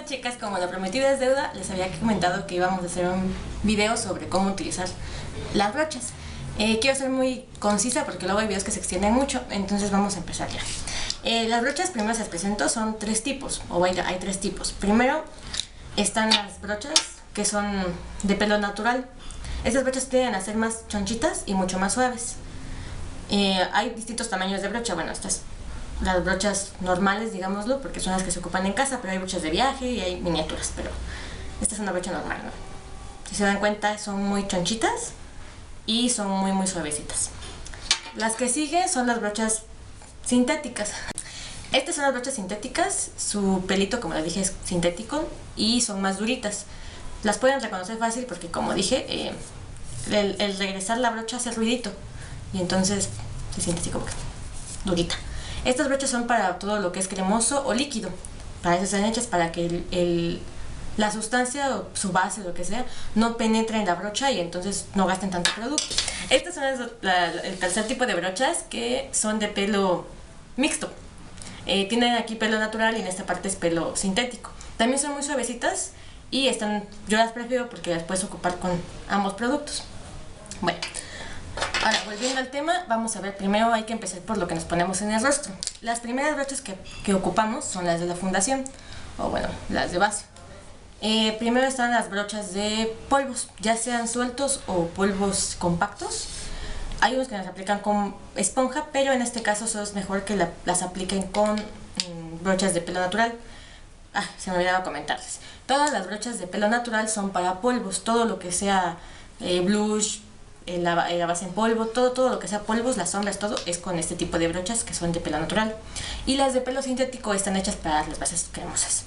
Bueno, chicas, como lo prometido es deuda, les había comentado que íbamos a hacer un video sobre cómo utilizar las brochas. Quiero ser muy concisa porque luego hay videos que se extienden mucho, entonces vamos a empezar ya. Las brochas, primero les presento, son tres tipos, hay tres tipos. Primero están las brochas que son de pelo natural. Estas brochas tienden a ser más chonchitas y mucho más suaves. Hay distintos tamaños de brocha, bueno, estas las brochas normales, digámoslo, porque son las que se ocupan en casa, pero hay brochas de viaje y hay miniaturas, pero esta es una brocha normal, ¿no? Si se dan cuenta, son muy chonchitas y son muy suavecitas. Las que siguen son las brochas sintéticas. Estas son las brochas sintéticas, su pelito, como les dije, es sintético y son más duritas. Las pueden reconocer fácil porque, como dije, el regresar la brocha hace ruidito y entonces se siente así como que durita. Estas brochas son para todo lo que es cremoso o líquido. Para eso están hechas, para que la sustancia o su base, lo que sea, no penetre en la brocha y entonces no gasten tanto producto. Estas son el tercer tipo de brochas, que son de pelo mixto. Tienen aquí pelo natural y en esta parte es pelo sintético. También son muy suavecitas y yo las prefiero porque las puedes ocupar con ambos productos. Bueno, ahora volviendo al tema, vamos a ver, primero hay que empezar por lo que nos ponemos en el rostro. Las primeras brochas que ocupamos son las de la fundación, o bueno, las de base. Primero están las brochas de polvos, ya sean sueltos o polvos compactos. Hay unos que las aplican con esponja, pero en este caso es mejor que las apliquen con brochas de pelo natural. Se me olvidaba comentarles. Todas las brochas de pelo natural son para polvos, todo lo que sea blush, la base en polvo, todo lo que sea polvos, las sombras, todo es con este tipo de brochas que son de pelo natural. Y las de pelo sintético están hechas para las bases cremosas.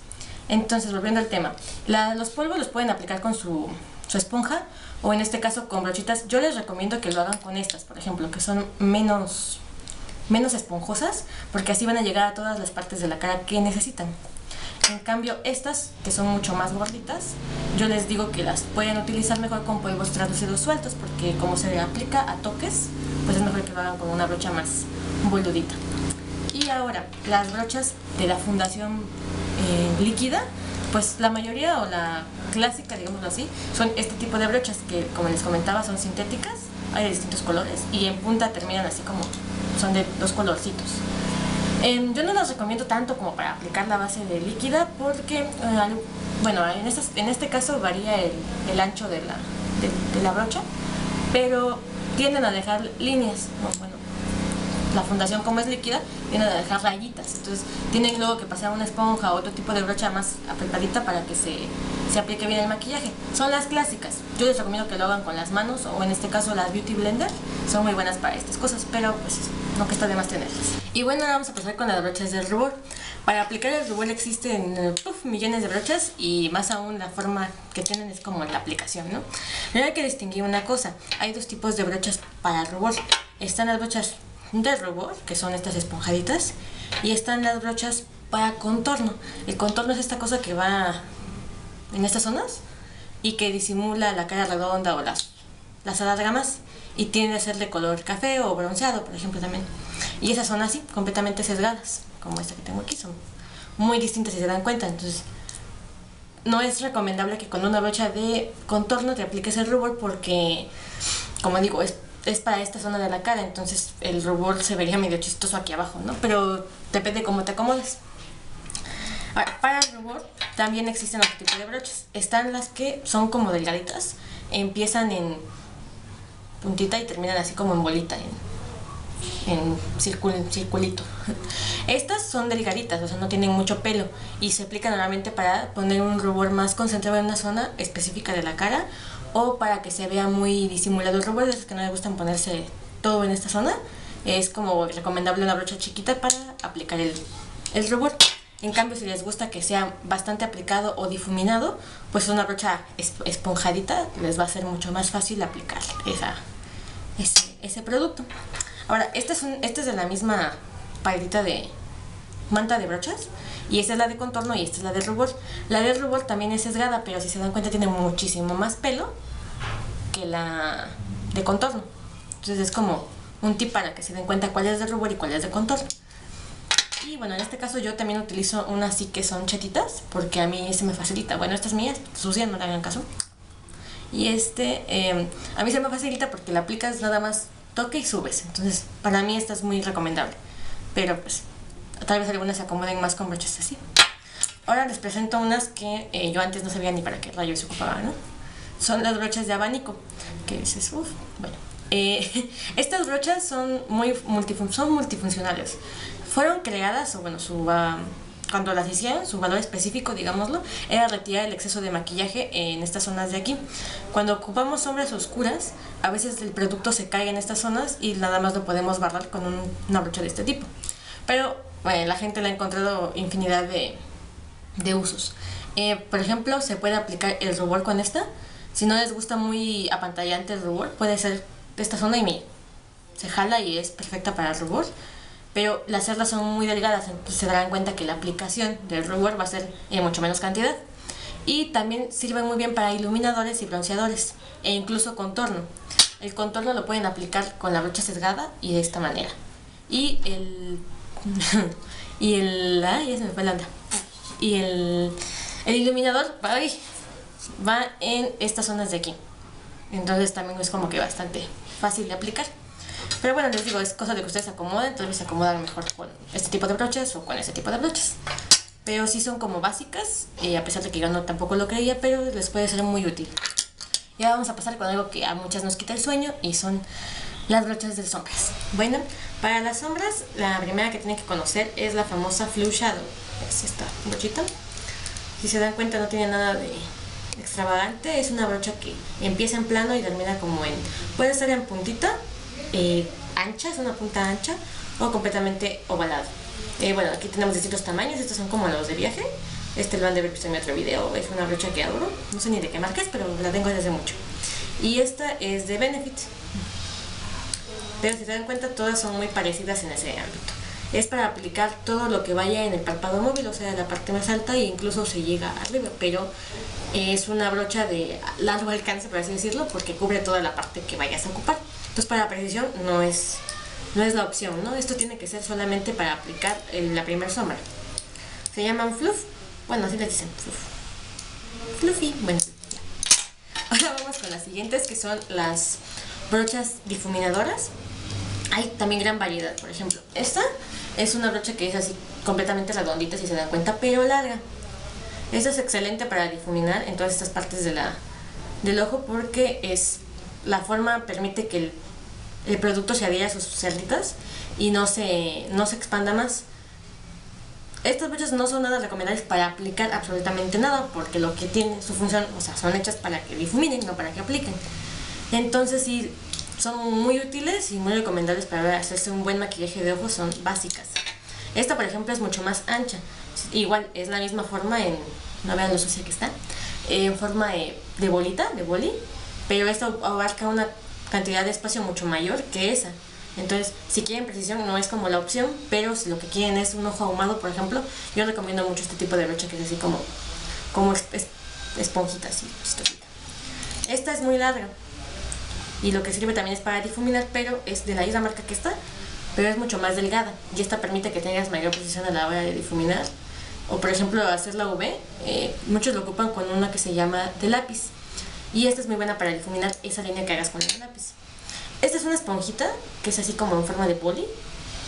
Entonces, volviendo al tema, los polvos los pueden aplicar con su esponja o en este caso con brochitas. Yo les recomiendo que lo hagan con estas, por ejemplo, que son menos esponjosas, porque así van a llegar a todas las partes de la cara que necesitan. En cambio, estas, que son mucho más gorditas, yo les digo que las pueden utilizar mejor con polvos traducidos sueltos, porque como se aplica a toques, pues es mejor que lo hagan con una brocha más boludita. Y ahora, las brochas de la fundación líquida, pues la mayoría, o la clásica, digámoslo así, son este tipo de brochas que, como les comentaba, son sintéticas, hay de distintos colores y en punta terminan así como, son de dos colorcitos. Yo no las recomiendo tanto como para aplicar la base de líquida porque, bueno, en este caso varía el ancho de la brocha, pero tienden a dejar líneas, bueno, la fundación como es líquida, tienden a dejar rayitas, entonces tienen luego que pasar una esponja o otro tipo de brocha más apretadita para que se aplique bien el maquillaje. Son las clásicas, yo les recomiendo que lo hagan con las manos o en este caso las Beauty Blender, son muy buenas para estas cosas, pero pues no que está de más tenerlas. Y bueno, ahora vamos a pasar con las brochas del rubor. Para aplicar el rubor existen millones de brochas y más aún la forma que tienen es como la aplicación, ¿no? Pero hay que distinguir una cosa, hay dos tipos de brochas para rubor. Están las brochas de rubor, que son estas esponjaditas, y están las brochas para contorno. El contorno es esta cosa que va en estas zonas y que disimula la cara redonda o las alarga más y tiende a ser de color café o bronceado, por ejemplo, también. Y esas son así, completamente sesgadas, como esta que tengo aquí, son muy distintas si se dan cuenta. Entonces no es recomendable que con una brocha de contorno te apliques el rubor porque, como digo, es para esta zona de la cara, entonces el rubor se vería medio chistoso aquí abajo, ¿no? Pero depende cómo te acomodes. Ahora, para el rubor también existen otro tipo de brochas. Están las que son como delgaditas, empiezan en puntita y terminan así como en bolita, en circulito. Estas son delgaditas, o sea, no tienen mucho pelo y se aplican normalmente para poner un rubor más concentrado en una zona específica de la cara o para que se vea muy disimulado el rubor. De esos que no les gustan ponerse todo en esta zona, es como recomendable una brocha chiquita para aplicar el rubor. En cambio, si les gusta que sea bastante aplicado o difuminado, pues una brocha esponjadita les va a ser mucho más fácil aplicar ese producto. Ahora, esta es de la misma paletita de manta de brochas, y esta es la de contorno y esta es la de rubor. La de rubor también es sesgada, pero si se dan cuenta tiene muchísimo más pelo que la de contorno. Entonces es como un tip para que se den cuenta cuál es de rubor y cuál es de contorno. Y bueno, en este caso yo también utilizo unas sí que son chetitas, porque a mí se me facilita. Bueno, esta es mía, sucia, no le hagan caso. Y a mí se me facilita porque la aplicas nada más toque y subes. Entonces, para mí esta es muy recomendable. Pero pues, tal vez algunas se acomoden más con brochas así. Ahora les presento unas que yo antes no sabía ni para qué rayos se ocupaban, ¿no? Son las brochas de abanico, que dices, uff, bueno. Estas brochas son son multifuncionales. Fueron creadas, o bueno, cuando las hicieron, su valor específico, digámoslo, era retirar el exceso de maquillaje en estas zonas de aquí. Cuando ocupamos sombras oscuras, a veces el producto se cae en estas zonas y nada más lo podemos barrar con una brocha de este tipo. Pero bueno, la gente le ha encontrado infinidad de usos. Por ejemplo, se puede aplicar el rubor con esta. Si no les gusta muy apantallante el rubor, puede ser de esta zona y miren, se jala y es perfecta para el rubor. Pero las cerdas son muy delgadas, entonces se darán cuenta que la aplicación del rubor va a ser en mucho menos cantidad. Y también sirven muy bien para iluminadores y bronceadores, e incluso contorno. El contorno lo pueden aplicar con la brocha sesgada y de esta manera. Y ya se me fue la onda. Y el iluminador va en estas zonas de aquí. Entonces también es como que bastante fácil de aplicar. Pero bueno, les digo, es cosa de que ustedes se acomoden. Tal vez se acomodan mejor con este tipo de brochas o con este tipo de brochas. Pero sí son como básicas, a pesar de que yo no tampoco lo creía, pero les puede ser muy útil. Y ahora vamos a pasar con algo que a muchas nos quita el sueño, y son las brochas de sombras. Bueno, para las sombras, la primera que tienen que conocer es la famosa Flu Shadow. Es esta brochita. Si se dan cuenta, no tiene nada de extravagante. Es una brocha que empieza en plano y termina como puede estar en puntita ancha, es una punta ancha, o completamente ovalado. Bueno, aquí tenemos distintos tamaños. Estos son como los de viaje. Lo han de haber visto en mi otro video. Es una brocha que adoro, no sé ni de qué marca es, pero la tengo desde hace mucho. Y esta es de Benefit. Pero si se dan cuenta, todas son muy parecidas en ese ámbito. Es para aplicar todo lo que vaya en el párpado móvil, o sea, la parte más alta, e incluso se llega arriba, pero es una brocha de largo alcance, por así decirlo, porque cubre toda la parte que vayas a ocupar. Entonces, para precisión no es la opción, ¿no? Esto tiene que ser solamente para aplicar la primera sombra. Se llaman fluff, bueno, así les dicen, fluff. Fluffy, bueno, ya. Ahora vamos con las siguientes, que son las brochas difuminadoras. Hay también gran variedad. Por ejemplo, esta es una brocha que es así completamente redondita, si se dan cuenta, pero larga. Esta es excelente para difuminar en todas estas partes del ojo, porque la forma permite que el producto se adhiera a sus cerditas y no se expanda más. Estas brochas no son nada recomendables para aplicar absolutamente nada, porque lo que tiene su función, o sea, son hechas para que difuminen, no para que apliquen. Entonces sí, son muy útiles y muy recomendables para hacerse un buen maquillaje de ojos, son básicas. Esta, por ejemplo, es mucho más ancha. Igual, es la misma forma no vean lo sucia que está, en forma de bolita, de boli, pero esta abarca una cantidad de espacio mucho mayor que esa. Entonces, si quieren precisión, no es como la opción, pero si lo que quieren es un ojo ahumado, por ejemplo, yo recomiendo mucho este tipo de brocha, que es así como esponjita, así, chistosita. Esta es muy larga y lo que sirve también es para difuminar, pero es de la misma marca que esta, pero es mucho más delgada, y esta permite que tengas mayor precisión a la hora de difuminar. O por ejemplo, hacer la UV, muchos lo ocupan con una que se llama de lápiz, y esta es muy buena para difuminar esa línea que hagas con el lápiz. Esta es una esponjita que es así como en forma de poli,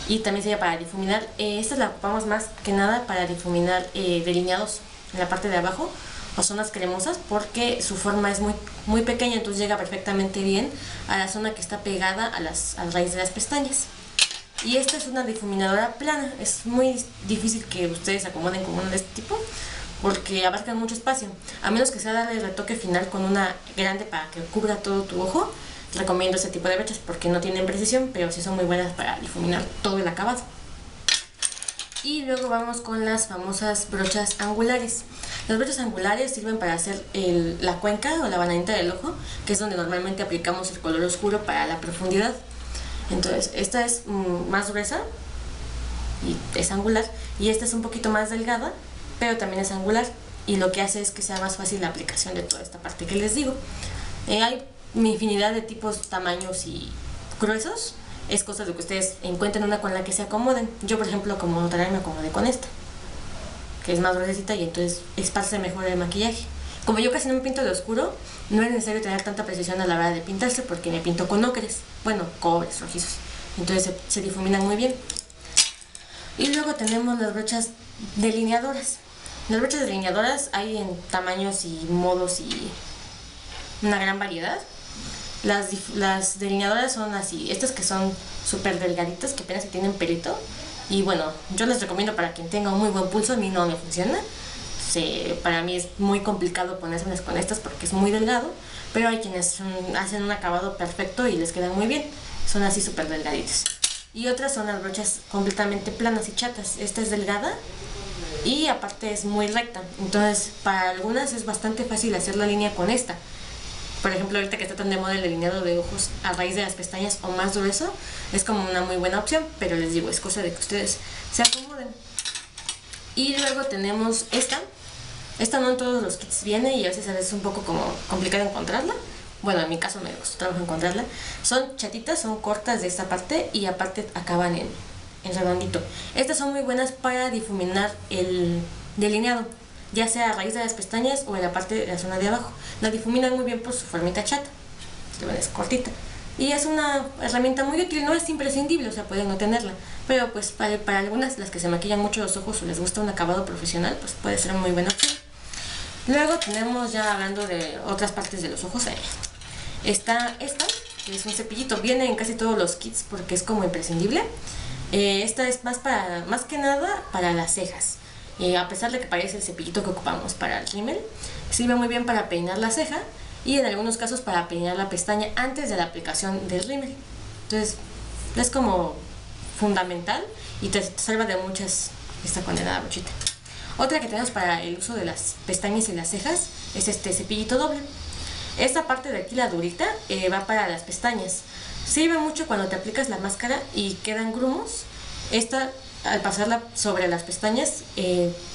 y también sirve para difuminar. Esta la ocupamos más que nada para difuminar delineados en la parte de abajo o zonas cremosas, porque su forma es muy pequeña, entonces llega perfectamente bien a la zona que está pegada a la raíz de las pestañas. Y esta es una difuminadora plana. Es muy difícil que ustedes se acomoden con una de este tipo, porque abarcan mucho espacio. A menos que sea darle el retoque final con una grande para que cubra todo tu ojo, recomiendo este tipo de brochas porque no tienen precisión, pero sí son muy buenas para difuminar todo el acabado. Y luego vamos con las famosas brochas angulares. Las brochas angulares sirven para hacer la cuenca o la bananita del ojo, que es donde normalmente aplicamos el color oscuro para la profundidad. Entonces, esta es más gruesa y es angular, y esta es un poquito más delgada, pero también es angular, y lo que hace es que sea más fácil la aplicación de toda esta parte que les digo. Hay infinidad de tipos, tamaños y gruesos. es cosa de que ustedes encuentren una con la que se acomoden. Yo, por ejemplo, como notarán, me acomodé con esta, que es más gruesita y entonces esparce mejor el maquillaje. Como yo casi no me pinto de oscuro, no es necesario tener tanta precisión a la hora de pintarse porque me pinto con ocres, bueno, cobres rojizos, entonces se difuminan muy bien. Y luego tenemos las brochas delineadoras. Las brochas delineadoras hay en tamaños y modos y una gran variedad. Las delineadoras son así, estas que son súper delgaditas, que apenas tienen pelito. Y bueno, yo les recomiendo para quien tenga un muy buen pulso, a mí no me funciona. Para mí es muy complicado ponérselas con estas porque es muy delgado, pero hay quienes hacen un acabado perfecto y les quedan muy bien. Son así súper delgaditas. Y otras son las brochas completamente planas y chatas. Esta es delgada y aparte es muy recta. Entonces para algunas es bastante fácil hacer la línea con esta. Por ejemplo, ahorita que está tan de moda el delineado de ojos a raíz de las pestañas o más grueso, es como una muy buena opción, pero les digo, es cosa de que ustedes se acomoden. Y luego tenemos esta. Esta no en todos los kits viene y a veces es un poco como complicado encontrarla. Bueno, en mi caso me costó trabajo encontrarla. Son chatitas, son cortas de esta parte y aparte acaban en redondito. Estas son muy buenas para difuminar el delineado, ya sea a raíz de las pestañas o en la parte de la zona de abajo. La difuminan muy bien por su formita chata, es cortita. Y es una herramienta muy útil, no es imprescindible, o sea, pueden no tenerla. Pero pues para algunas, las que se maquillan mucho los ojos o les gusta un acabado profesional, pues puede ser muy buena opción. Luego tenemos, ya hablando de otras partes de los ojos, está esta, que es un cepillito, viene en casi todos los kits porque es como imprescindible. Esta es más que nada para las cejas. A pesar de que parece el cepillito que ocupamos para el rímel, sirve muy bien para peinar la ceja y en algunos casos para peinar la pestaña antes de la aplicación del rímel. Entonces es como fundamental y te salva de muchas esta condenada brochita. Otra que tenemos para el uso de las pestañas y las cejas es este cepillito doble. Esta parte de aquí, la durita, va para las pestañas. Sirve mucho cuando te aplicas la máscara y quedan grumos. Esta, al pasarla sobre las pestañas,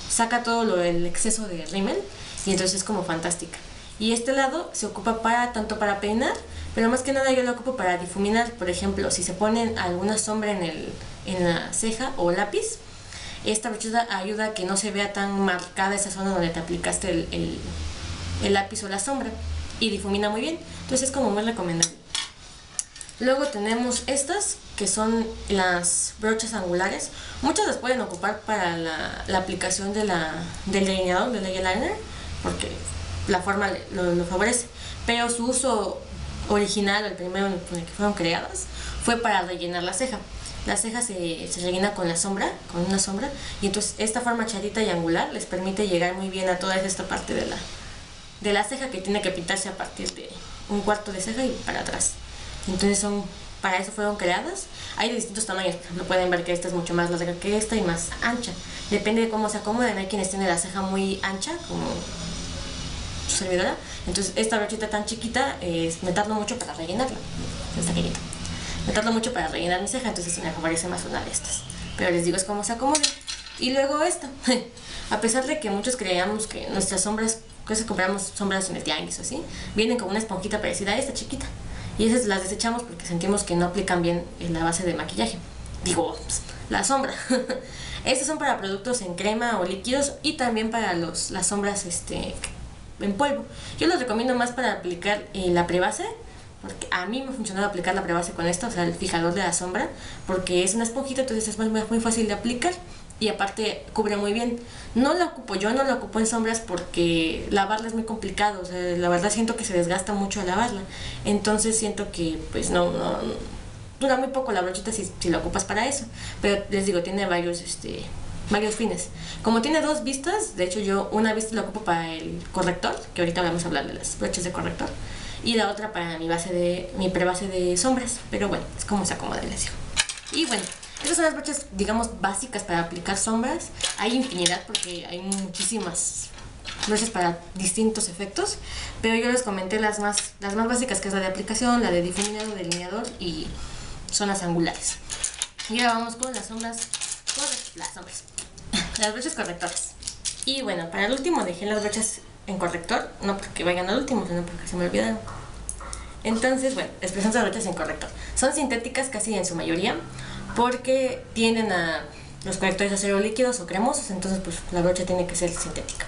saca todo el exceso de rímel y entonces es como fantástica. Y este lado se ocupa tanto para peinar, pero más que nada yo lo ocupo para difuminar. Por ejemplo, si se ponen alguna sombra en la ceja o lápiz, esta brochita ayuda a que no se vea tan marcada esa zona donde te aplicaste el lápiz o la sombra, y difumina muy bien, entonces es como muy recomendable. Luego tenemos estas, que son las brochas angulares. Muchas las pueden ocupar para la aplicación del delineador, del eyeliner, porque la forma lo favorece, pero su uso original, el primero con el que fueron creadas, fue para rellenar la ceja. La ceja se rellena con una sombra, y entonces esta forma chatita y angular les permite llegar muy bien a toda esta parte de la ceja, que tiene que pintarse a partir de un cuarto de ceja y para atrás. Entonces para eso fueron creadas. Hay de distintos tamaños, por ejemplo pueden ver que esta es mucho más larga que esta y más ancha. Depende de cómo se acomoden. Hay quienes tienen la ceja muy ancha, como su servidora. Entonces esta brochita tan chiquita me tardo mucho para rellenarla. Esta pequeñita. Me tardo mucho para rellenar mi ceja, entonces me favorece más una de estas. Pero les digo, es como se acomoden. Y luego esta. A pesar de que muchos creíamos que nuestras sombras, que compramos sombras en el tianguis o así, vienen con una esponjita parecida a esta chiquita. Y esas las desechamos porque sentimos que no aplican bien en la base de maquillaje. Digo, la sombra. Estas son para productos en crema o líquidos y también para las sombras en polvo. Yo los recomiendo más para aplicar la prebase, porque a mí me ha funcionado aplicar la prebase con esto, o sea, el fijador de la sombra, porque es una esponjita, entonces es muy fácil de aplicar y aparte cubre muy bien. No la ocupo en sombras porque lavarla es muy complicado, o sea, la verdad siento que se desgasta mucho al lavarla, entonces siento que pues no dura muy poco la brochita si la ocupas para eso, pero les digo, tiene varios fines. Como tiene dos vistas, de hecho yo una vista la ocupo para el corrector, que ahorita vamos a hablar de las brochas de corrector, y la otra para mi prebase de sombras, pero bueno, es como se acomoda, les digo. Y bueno, estas son las brochas, digamos, básicas para aplicar sombras. Hay infinidad porque hay muchísimas brochas para distintos efectos, pero yo les comenté las más básicas, que es la de aplicación, la de difuminado, delineador y zonas angulares. Y ahora vamos con las sombras, las brochas correctoras. Y bueno, para el último dejé las brochas en corrector, no porque vayan al último, sino porque se me olvidaron. Entonces, bueno, expresión de brochas en corrector. Son sintéticas casi en su mayoría porque tienden a los correctores a ser o líquidos o cremosos, entonces pues la brocha tiene que ser sintética.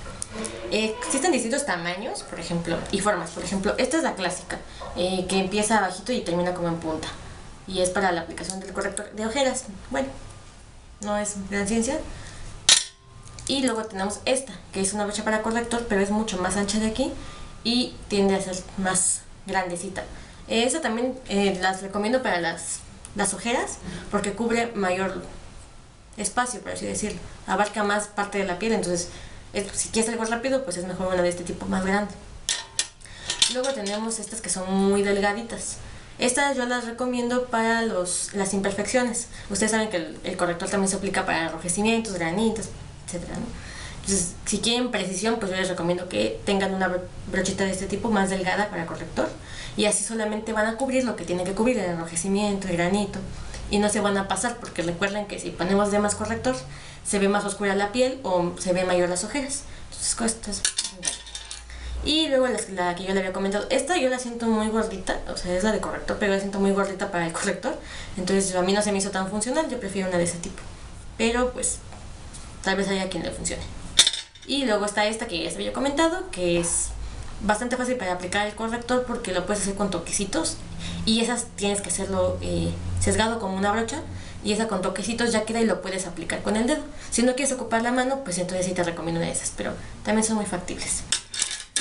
Existen distintos tamaños, por ejemplo, y formas. Por ejemplo, esta es la clásica, que empieza abajito y termina como en punta. Y es para la aplicación del corrector de ojeras. Bueno, no es gran ciencia. Y luego tenemos esta, que es una brocha para corrector, pero es mucho más ancha de aquí y tiende a ser más grandecita. Esa también las recomiendo para las ojeras porque cubre mayor espacio, por así decirlo. Abarca más parte de la piel, entonces si quieres algo rápido, pues es mejor una de este tipo más grande. Luego tenemos estas que son muy delgaditas. Estas yo las recomiendo para las imperfecciones. Ustedes saben que el corrector también se aplica para enrojecimientos, granitos, etcétera, ¿no? Entonces, si quieren precisión, pues yo les recomiendo que tengan una brochita de este tipo más delgada para corrector. Y así solamente van a cubrir lo que tienen que cubrir, el enrojecimiento, el granito. Y no se van a pasar, porque recuerden que si ponemos de más corrector, se ve más oscura la piel o se ve mayor las ojeras. Entonces, esto es muy bueno. Y luego la que yo le había comentado, esta yo la siento muy gordita, o sea, es la de corrector, pero la siento muy gordita para el corrector. Entonces, a mí no se me hizo tan funcional, yo prefiero una de ese tipo. Pero, pues, tal vez haya quien le funcione. Y luego está esta que ya se había comentado, que es bastante fácil para aplicar el corrector porque lo puedes hacer con toquecitos. Y esas tienes que hacerlo sesgado como una brocha. Y esa con toquecitos ya queda y lo puedes aplicar con el dedo. Si no quieres ocupar la mano, pues entonces sí te recomiendo una de esas. Pero también son muy factibles.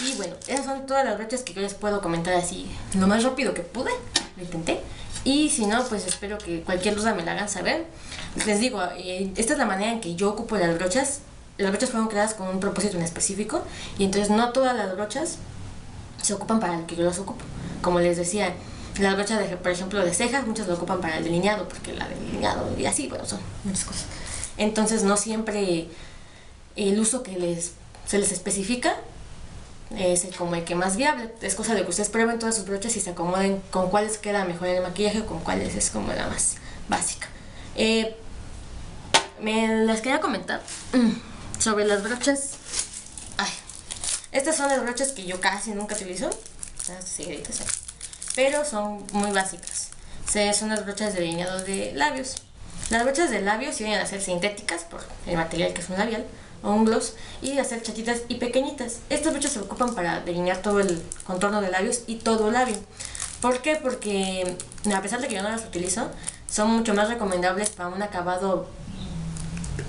Y bueno, esas son todas las brochas que yo les puedo comentar así lo más rápido que pude. Lo intenté. Y si no, pues espero que cualquier duda me la hagan saber. Les digo, esta es la manera en que yo ocupo las brochas. Las brochas fueron creadas con un propósito en específico. Y entonces no todas las brochas se ocupan para el que yo las ocupo. Como les decía, las brochas, por ejemplo, de cejas, muchas lo ocupan para el delineado, porque la delineado y así, bueno, son muchas cosas. Entonces no siempre el uso que se les especifica es como el que más viable. Es cosa de que ustedes prueben todas sus brochas y se acomoden con cuáles queda mejor en el maquillaje o con cuáles es como la más básica. Me las quería comentar sobre las brochas. Ay, estas son las brochas que yo casi nunca utilizo, pero son muy básicas. Son las brochas de delineado de labios. Las brochas de labios vienen a ser sintéticas por el material que es un labial o un gloss y a ser chatitas y pequeñitas. Estas brochas se ocupan para delinear todo el contorno de labios y todo el labio. ¿Por qué? Porque a pesar de que yo no las utilizo, son mucho más recomendables para un acabado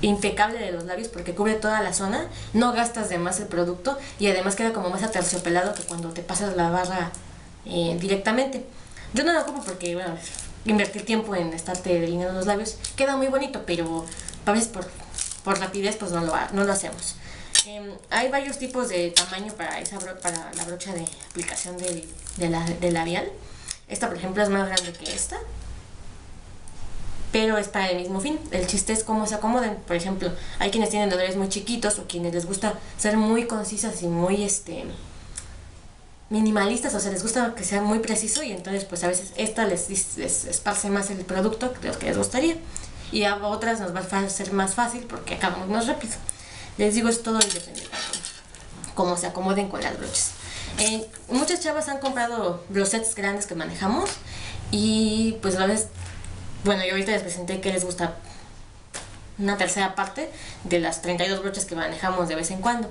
impecable de los labios porque cubre toda la zona, no gastas de más el producto y además queda como más aterciopelado que cuando te pasas la barra directamente. Yo no lo ocupo porque, bueno, invertir tiempo en estarte delineando los labios queda muy bonito, pero a veces por rapidez pues no lo hacemos. Hay varios tipos de tamaño para la brocha de aplicación de labial. Esta, por ejemplo, es más grande que esta, pero es para el mismo fin. El chiste es cómo se acomoden. Por ejemplo, hay quienes tienen labios muy chiquitos o quienes les gusta ser muy concisas y muy minimalistas, o sea, les gusta que sea muy preciso y entonces pues a veces esta les esparce más el producto de lo que les gustaría y a otras nos va a ser más fácil porque acabamos más rápido. Les digo, es todo depende de cómo se acomoden con las brochas. Muchas chavas han comprado los sets grandes que manejamos y pues a veces, bueno, yo ahorita les presenté que les gusta una tercera parte de las 32 brochas que manejamos de vez en cuando.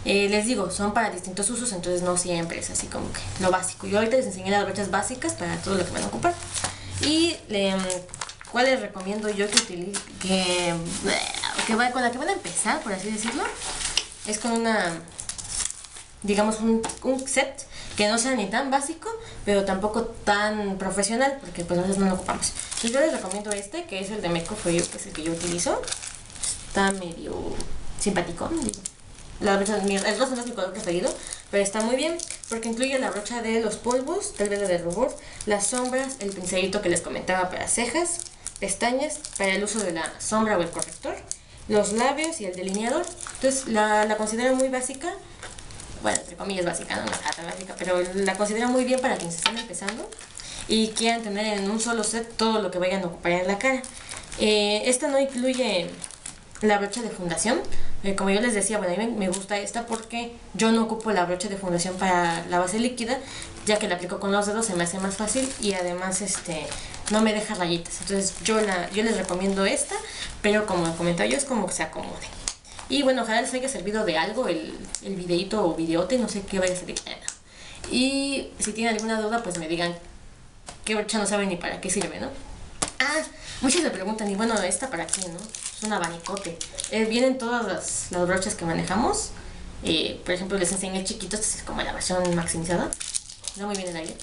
Les digo, son para distintos usos, entonces no siempre es así como que lo básico. Yo ahorita les enseñé las brochas básicas para todo lo que van a ocupar. Y ¿cuál les recomiendo yo que utilice? Con la que van a empezar, por así decirlo, es con digamos un set que no sea ni tan básico, pero tampoco tan profesional, porque pues a veces no lo ocupamos. Entonces yo les recomiendo que es el de Make For You, que es el que yo utilizo. Está medio simpático, digo. La brocha, el rosa no es mi color preferido, pero está muy bien porque incluye la brocha de los polvos, el verde de rubor, las sombras, el pincelito que les comentaba para cejas, pestañas, para el uso de la sombra o el corrector, los labios y el delineador. Entonces la considero muy básica, bueno, entre comillas básica, no está tan básica, pero la considero muy bien para quienes están empezando y quieran tener en un solo set todo lo que vayan a ocupar en la cara. Esta no incluye la brocha de fundación, Como yo les decía, bueno, a mí me gusta esta porque yo no ocupo la brocha de fundación para la base líquida, ya que la aplico con los dedos, se me hace más fácil y además no me deja rayitas. Entonces yo les recomiendo esta, pero como comentaba yo, es como que se acomode. Y bueno, ojalá les haya servido de algo el videito o videote, no sé qué vaya a ser. Y si tienen alguna duda, pues me digan qué brocha no saben ni para qué sirve, ¿no? Ah, muchos me preguntan, y bueno, ¿esta para qué, no? Es un abanicote. Vienen todas las brochas que manejamos. Por ejemplo, les enseñé el chiquito, esta es como la versión maximizada. No muy bien el aire.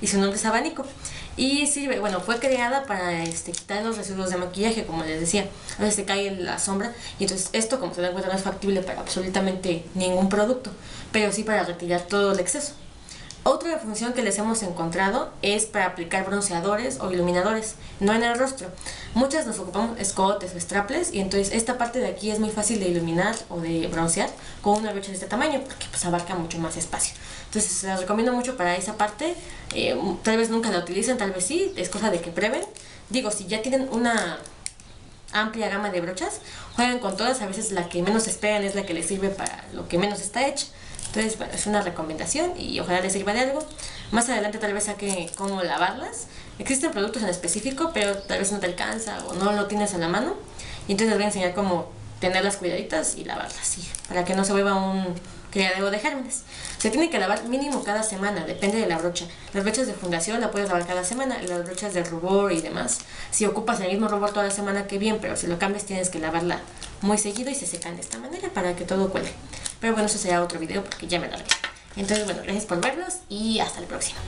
Y su nombre es abanico. Y sirve, bueno, fue creada para quitar los residuos de maquillaje, como les decía. A veces se cae la sombra. Y entonces esto, como se dan cuenta, no es factible para absolutamente ningún producto, pero sí para retirar todo el exceso. Otra función que les hemos encontrado es para aplicar bronceadores o iluminadores, no en el rostro. Muchas nos ocupamos escotes o straples y entonces esta parte de aquí es muy fácil de iluminar o de broncear con una brocha de este tamaño porque pues abarca mucho más espacio. Entonces se las recomiendo mucho para esa parte. Tal vez nunca la utilicen, tal vez sí, es cosa de que prueben. Digo, si ya tienen una amplia gama de brochas, jueguen con todas. A veces la que menos esperan es la que les sirve para lo que menos está hecho. Entonces, bueno, es una recomendación y ojalá les sirva de algo. Más adelante tal vez saque cómo lavarlas. Existen productos en específico, pero tal vez no te alcanza o no lo tienes a la mano. Y entonces les voy a enseñar cómo tenerlas cuidaditas y lavarlas, sí, para que no se vuelva un criadero de gérmenes. Se tiene que lavar mínimo cada semana, depende de la brocha. Las brochas de fundación la puedes lavar cada semana, las brochas de rubor y demás. Si ocupas el mismo rubor toda la semana, que bien, pero si lo cambias tienes que lavarla muy seguido y se secan de esta manera para que todo cuele. Pero bueno, eso será otro video porque ya me largué. Entonces, bueno, gracias por verlos y hasta la próxima.